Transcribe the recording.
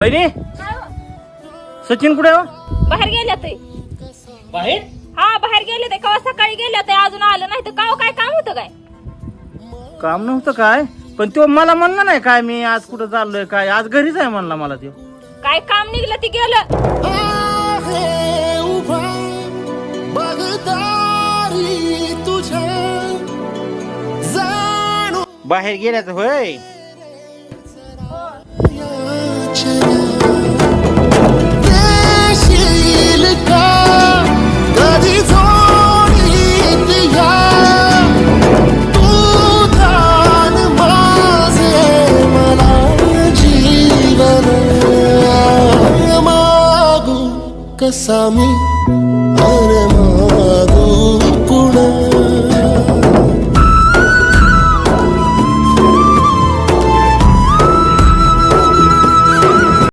बहिणी सचिन कुठे हो? बाहेर गेले ते बाहेर हा बाहेर गेले ते कवा सकाळी गेले ते अजून आलं नाही तर काव काय काम होतं काय काम नव्हतं काय पण तो मला म्हणला नाही काय मी आज कुठं चाललोय काय आज घरीच आहे म्हणला मला तो काय काम निघलं ते गेलं बाहेर गेल्याच होय कसा मी